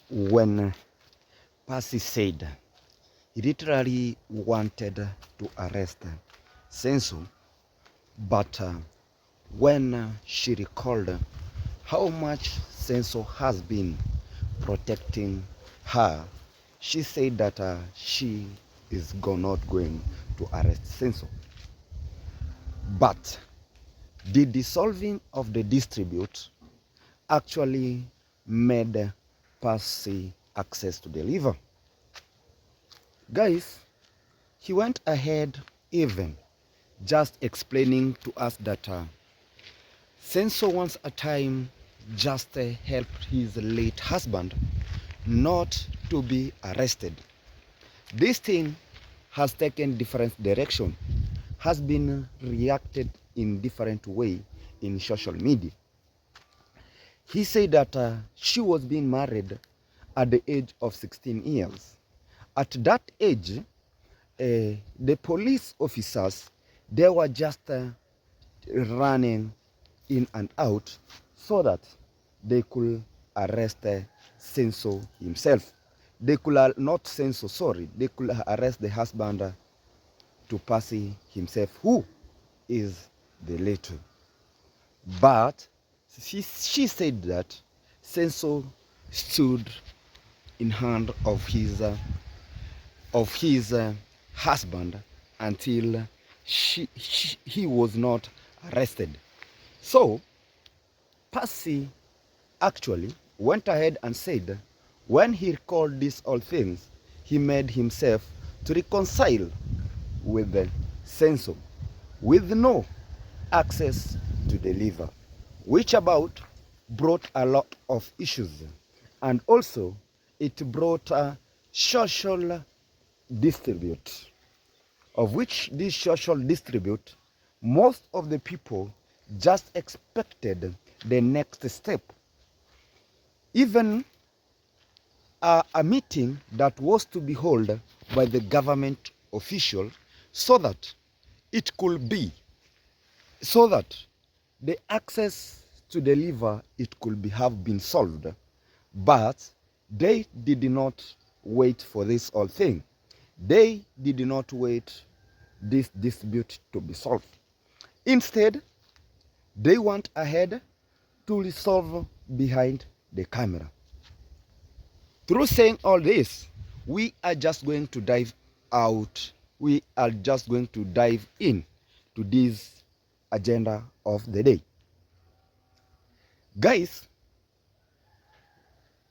when Percy said he literally wanted to arrest Senso, but when she recalled how much Senso has been protecting her, she said that she is not going to arrest Senso. But the dissolving of the distribute actually made Percy access to the liver. Guys, he went ahead even just explaining to us that Senso once a time just helped his late husband not to be arrested. This thing has taken different direction, has been reacted in different way in social media. He said that she was being married at the age of 16 years. At that age, the police officers, they were just running in and out so that they could arrest Senso himself. They could not Senso, sorry, they could arrest the husband to Percy himself, who is the little. But she said that Senso stood in hand of his husband until he was not arrested. So Percy actually went ahead and said when he recalled these all things, he made himself to reconcile with the Senso with no access to the liver, which about brought a lot of issues, and also it brought a social distribute, of which this social distribute, most of the people just expected the next step. Even a meeting that was to be held by the government official so that it could be, so that the access to the liver, it could be have been solved. But they did not wait for this whole thing. They did not wait this dispute to be solved. Instead, they went ahead to resolve behind the camera. Through saying all this, we are just going to dive out. We are just going to dive in to this agenda of the day. Guys,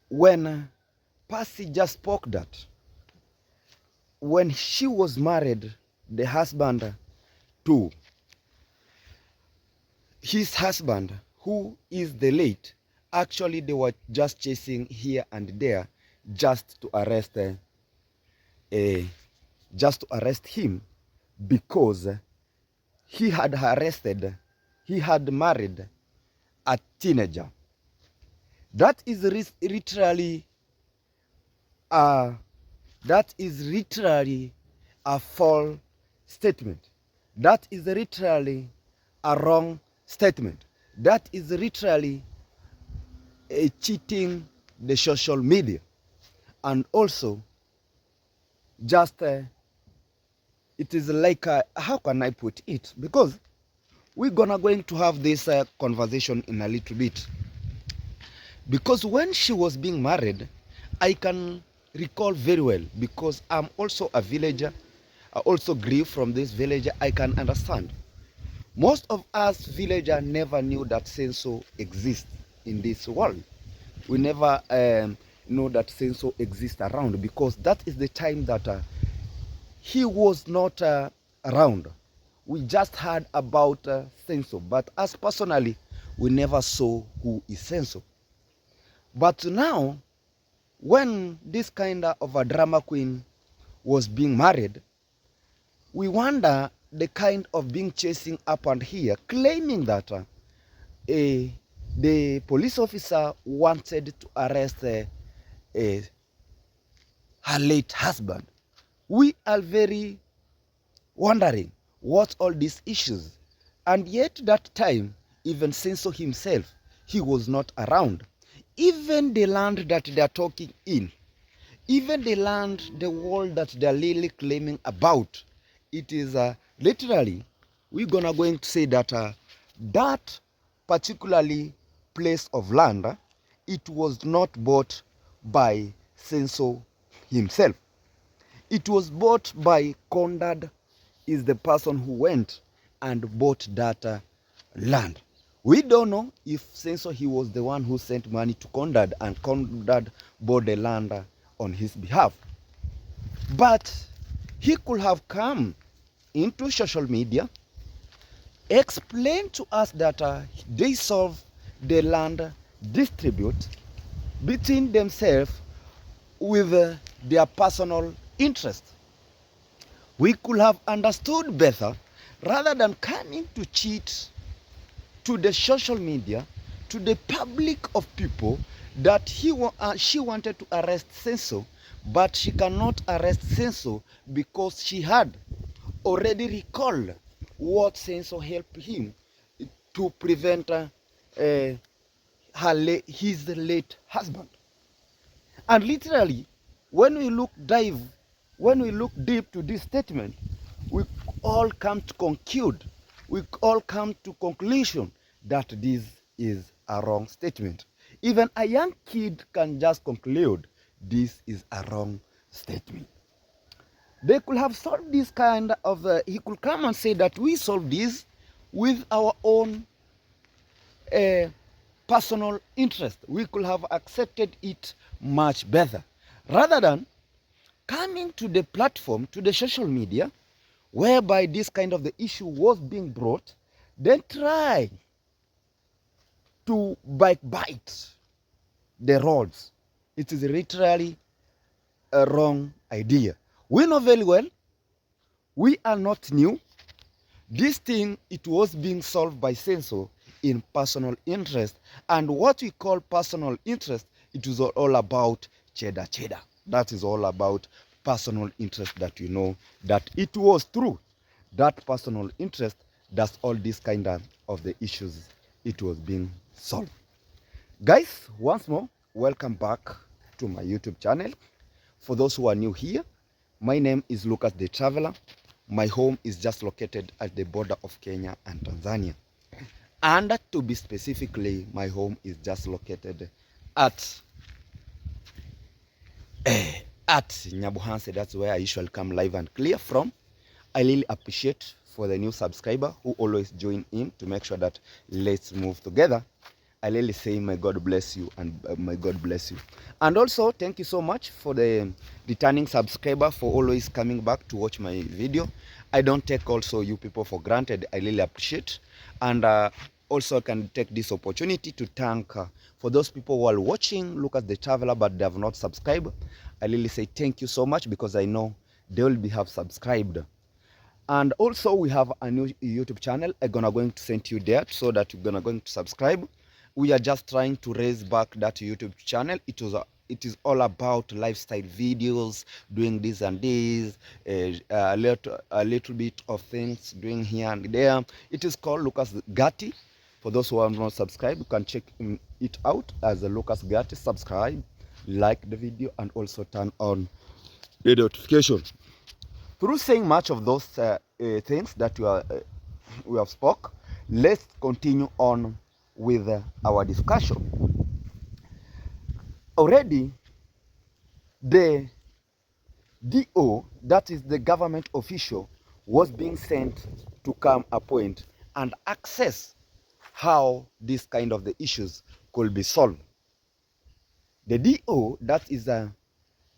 when Percy just spoke that when she was married, the husband to his husband, who is the late, actually they were just chasing here and there just to arrest him, because he had married a teenager. That is literally a false statement. That is literally a wrong statement. That is literally a cheating the social media, and also just it is like how can I put it, because we're going to have this conversation in a little bit. Because when she was being married, I can recall very well, because I'm also a villager. I also grew from this villager. I can understand. Most of us villagers never knew that Senso exists in this world. We never know that Senso exists around, because that is the time that he was not around. We just heard about Senso, but us personally, we never saw who is Senso. But now, when this kind of a drama queen was being married, we wonder the kind of being chasing up and here, claiming that the police officer wanted to arrest her late husband. We are very wondering what all these issues. And yet that time, even Senso himself, he was not around. even the land that they are talking in, even the land, the world that they are really claiming about, it is literally, we're going to say that that particularly place of land, it was not bought by Senso himself. It was bought by Conrad, is the person who went and bought that land. We don't know if Senso, he was the one who sent money to Conrad and Conrad bought the land on his behalf. But he could have come into social media, explain to us that they solve the land distribute between themselves with their personal interest. We could have understood better rather than coming to cheat to the social media, to the public of people, that she wanted to arrest Senso, but she cannot arrest Senso because she had already recalled what Senso helped him to prevent his late husband. And literally, when we look deep to this statement, we all come to conclude, we all come to conclusion that this is a wrong statement. Even a young kid can just conclude this is a wrong statement. They could have solved this kind of, he could come and say that we solved this with our own personal interest. We could have accepted it much better. Rather than coming to the platform, to the social media, whereby this kind of the issue was being brought, then try to bite the rods. It is literally a wrong idea. We know very well, we are not new. This thing, it was being solved by Senso in personal interest. And what we call personal interest, it is all about cheddar. That is all about personal interest, that you know that it was through that personal interest that's all this kind of the issues it was being solved. Guys, once more, welcome back to my YouTube channel. For those who are new here, my name is Lucas the Traveler. My home is just located at the border of Kenya and Tanzania. And to be specifically, my home is just located at Nyabuhanse. That's where I usually come live and clear from. I really appreciate for the new subscriber who always join in to make sure that let's move together. I really say may God bless you, and may God bless you. And also thank you so much for the returning subscriber for always coming back to watch my video. I don't take also you people for granted. I really appreciate. And also I can take this opportunity to thank for those people who are watching Lucas the Traveler but they have not subscribed. I really say thank you so much, because I know they will have subscribed. And also we have a new YouTube channel. I'm going to send you there so that you're going to subscribe. We are just trying to raise back that YouTube channel. It is all about lifestyle videos, doing this and this, a little bit of things doing here and there. It is called Lucas Gatti. For those who are not subscribed, you can check it out as a Lucas Gatti. Subscribe, like the video, and also turn on the notification. Through saying much of those things that we have spoke, let's continue on with our discussion. Already, the DO, that is the government official, was being sent to come appoint and access how this kind of the issues could be solved. The DO, that is a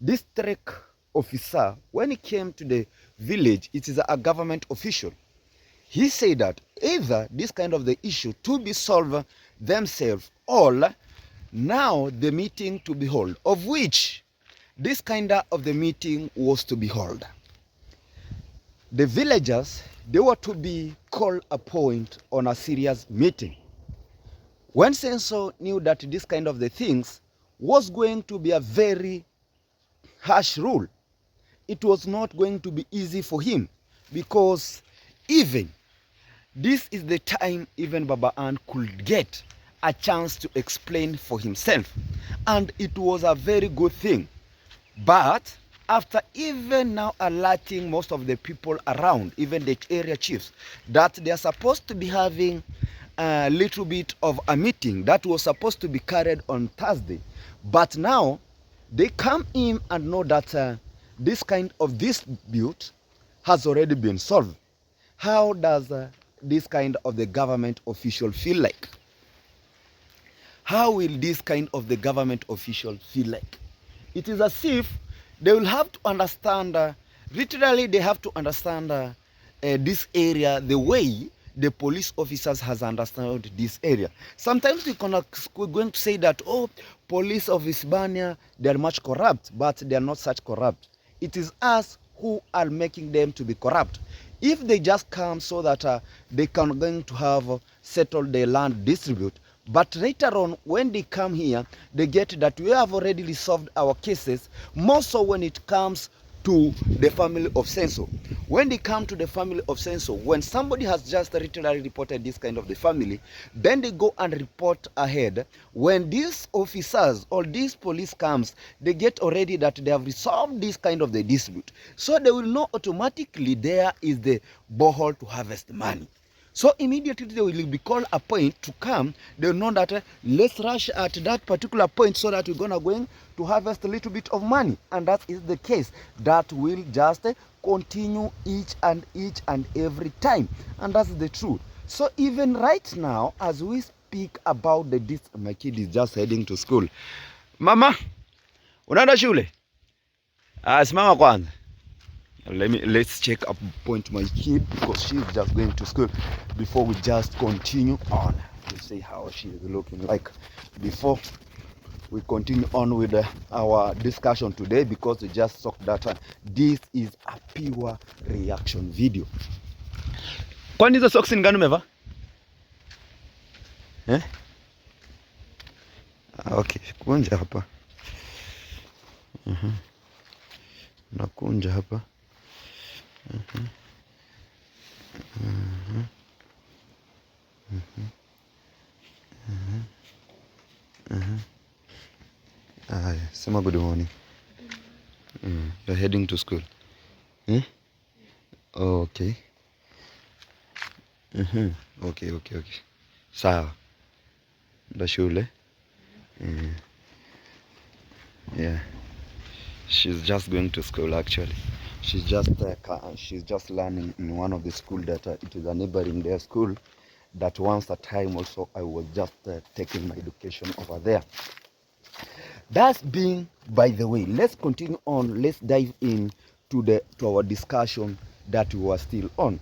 district officer, when he came to the village, it is a government official. He said that either this kind of the issue to be solved themselves, or now the meeting to be held, of which this kind of the meeting was to be held. The villagers, they were to be called a point on a serious meeting. When Senso knew that this kind of the things was going to be a very harsh rule, it was not going to be easy for him, because even this is the time even Baba Ann could get a chance to explain for himself. And it was a very good thing. But after even now alerting most of the people around, even the area chiefs, that they are supposed to be having a little bit of a meeting that was supposed to be carried on Thursday. But now they come in and know that this kind of dispute has already been solved. How does this kind of the government official feel like? How will this kind of the government official feel like? It is as if they will have to understand, literally they have to understand this area the way the police officers has understood this area. Sometimes we're going to say that, oh, police of Hispania, they are much corrupt, but they are not such corrupt. It is us who are making them to be corrupt. If they just come so that they can going to have settled the land dispute, but later on, when they come here, they get that we have already resolved our cases, more so when it comes to the family of Senso. When they come to the family of Senso, when somebody has just literally reported this kind of the family, then they go and report ahead. When these officers or these police comes, they get already that they have resolved this kind of the dispute. So they will know automatically there is the borehole to harvest money. So immediately they will be called a point to come. They will know that let's rush at that particular point so that we're going to harvest a little bit of money. And that is the case. That will just continue each and every time. And that's the truth. So even right now, as we speak about my kid is just heading to school. Mama, unaenda shule? Simama kwanza. Let's check up point my kid because she's just going to school before we just continue on. We'll see how she's looking like before we continue on with our discussion today, because we just talked that this is a pure reaction video. Kwani hizo socks ni gani umevaa? Okay, kunja hapa. Nakunja hapa. Sema good morning. You're heading to school. Oh, okay. Okay. Sawa. Nda shule. Yeah. She's just going to school actually. She's just learning in one of the school that it is a neighboring their school. That once a time also I was just taking my education over there. That's being, by the way, let's continue on. Let's dive in to our discussion that we were still on.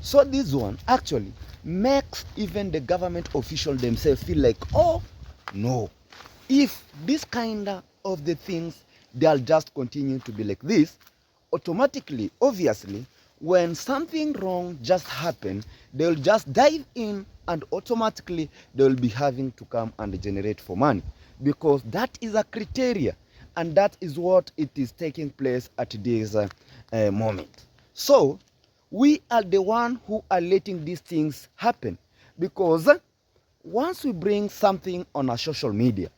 So this one actually makes even the government officials themselves feel like, oh no, if this kind of the things they'll just continue to be like this, automatically, obviously, when something wrong just happened, they'll just dive in and automatically they'll be having to come and generate for money, because that is a criteria and that is what it is taking place at this moment. So we are the one who are letting these things happen, because once we bring something on our social media,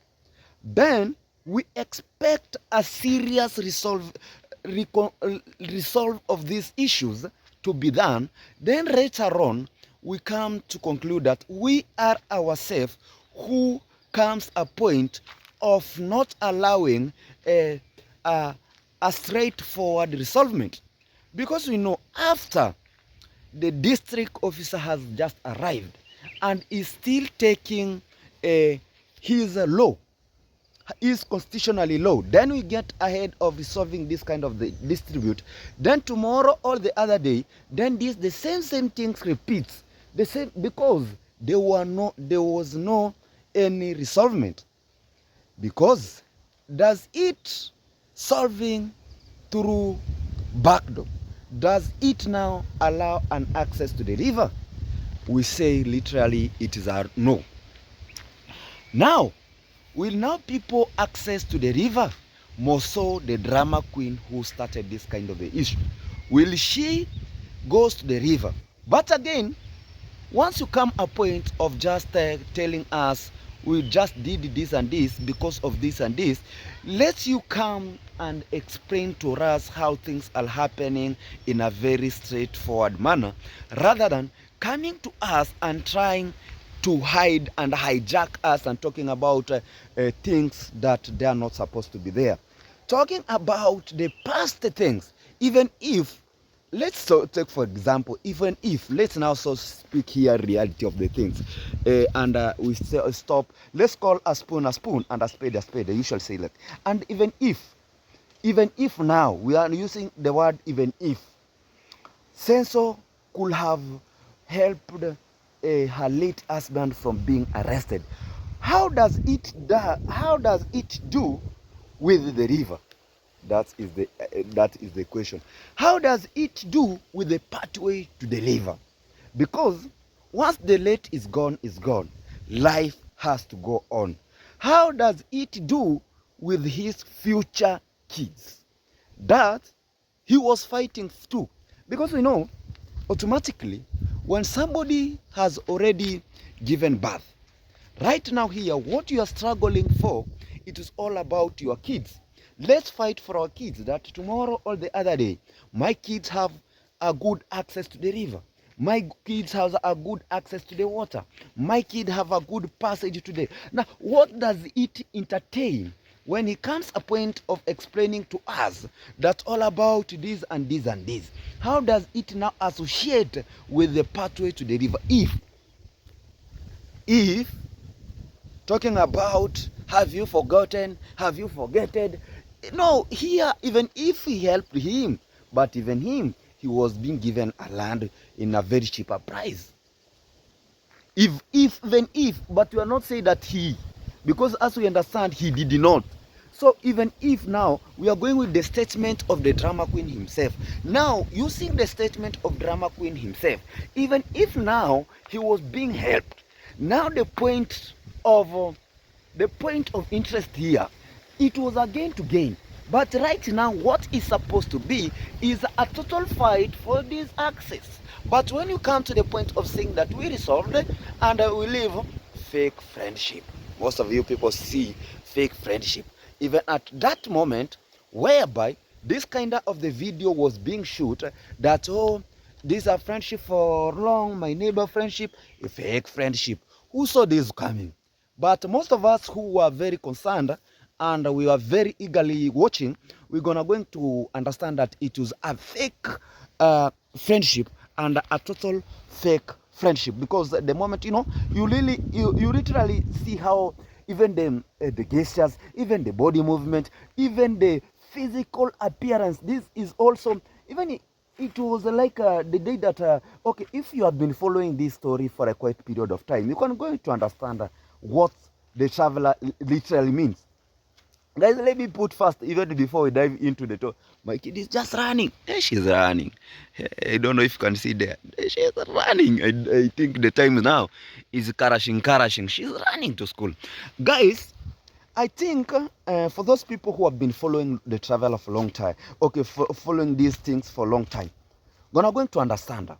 then we expect a serious resolve of these issues to be done. Then later on we come to conclude that we are ourselves who comes a point of not allowing a straightforward resolvement, because we know after the district officer has just arrived and is still taking his law, is constitutionally low, then we get ahead of resolving this kind of the dispute. Then tomorrow or the other day, then the same things repeats the same, because there was no any resolvement. Because does it solving through backdoor, does it now allow an access to the river? We say literally it is a no. Now, will now people access to the river? More so the drama queen who started this kind of the issue. Will she goes to the river? But again, once you come a point of just telling us we just did this and this because of this and this. Let you come and explain to us how things are happening in a very straightforward manner, rather than coming to us and trying to hide and hijack us and talking about things that they are not supposed to be there. Talking about the past things, even if, let's take for example, even if, let's now so speak here reality of the things, and we stop, let's call a spoon and a spade, the usual say that. And even if now we are using the word even if, Senso could have helped her late husband from being arrested, how does it do with the river? That is the question. How does it do with the pathway to the river? Because once the late is gone, life has to go on. How does it do with his future kids that he was fighting too? Because we know automatically when somebody has already given birth, right now here, what you are struggling for, it is all about your kids. Let's fight for our kids, that tomorrow or the other day, my kids have a good access to the river. My kids have a good access to the water. My kids have a good passage to the... Now, what does it entertain when it comes a point of explaining to us that's all about this and this and this? How does it now associate with the pathway to the river? If talking about have you forgotten, have you forgotten? No, here, even if he helped him, but even him, he was being given a land in a very cheaper price. Even if, but we are not saying that he, because as we understand, he did not. So even if now, we are going with the statement of the drama queen himself. Now, using the statement of drama queen himself, even if now he was being helped, now the point of interest here, it was again to gain. But right now, what is supposed to be is a total fight for this access. But when you come to the point of saying that we resolved it and we live fake friendship, most of you people see fake friendship. Even at that moment, whereby this kind of the video was being shoot, that, oh, these are friendship for long, my neighbor friendship, a fake friendship. Who saw this coming? But most of us who were very concerned and we were very eagerly watching, we're going to understand that it was a fake friendship and a total fake friendship. Because the moment, you literally see how even the gestures, even the body movement, even the physical appearance, this is also, even it was like the day that, okay, if you have been following this story for a quite period of time, you can go to understand what the traveler literally means. Guys, let me put first, even before we dive into the talk, my kid is just running. She's running. I don't know if you can see there. She's running. I think the time now is karashing. She's running to school. Guys, I think for those people who have been following the traveler for a long time, okay, following these things for a long time, going to understand.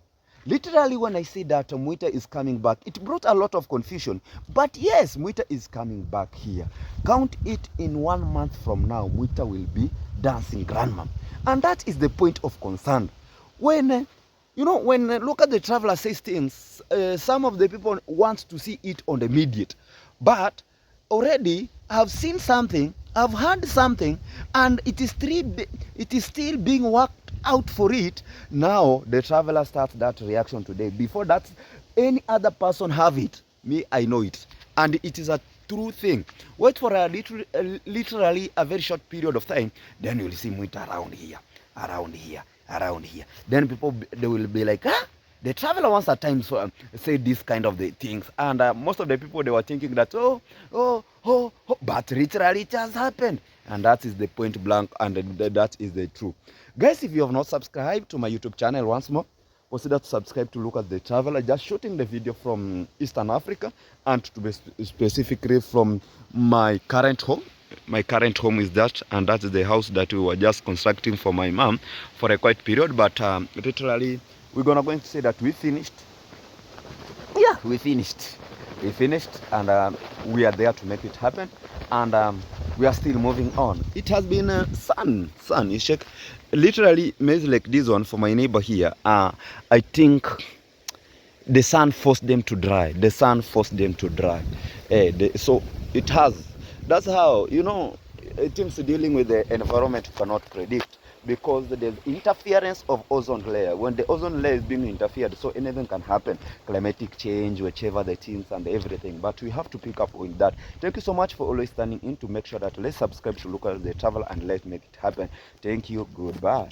Literally, when I say that Mwita is coming back, it brought a lot of confusion. But yes, Mwita is coming back here. Count it, in 1 month from now, Mwita will be dancing grandma. And that is the point of concern. When, when look at the traveler says things, some of the people want to see it on the immediate. But already, I've seen something, I've heard something, and it is still being worked out for it. Now the traveler starts that reaction today. Before that, any other person have it. Me, I know it, and it is a true thing. Wait for literally a very short period of time, then you'll see Mwita around here. Then people, they will be like, ah, the traveler once at times say this kind of the things, and most of the people, they were thinking that but literally it has happened, and that is the point blank, and that is the truth. Guys, if you have not subscribed to my YouTube channel, once more, consider to subscribe to look at the traveler. Just shooting the video from Eastern Africa, and to be specifically from my current home. My current home is that, and that's the house that we were just constructing for my mom for a quite period. But literally, we're going to say that we finished. Yeah, we finished. We finished, and we are there to make it happen, and we are still moving on. It has been sun. You check, literally maize like this one for my neighbor here. I think the sun forced them to dry. The sun forced them to dry. So it has. That's how, you know, teams dealing with the environment cannot predict, because there's interference of ozone layer. When the ozone layer is being interfered, so anything can happen. Climatic change, whichever the teams and everything. But we have to pick up with that. Thank you so much for always standing in to make sure that let's subscribe to Look at the Travel and let's make it happen. Thank you. Goodbye.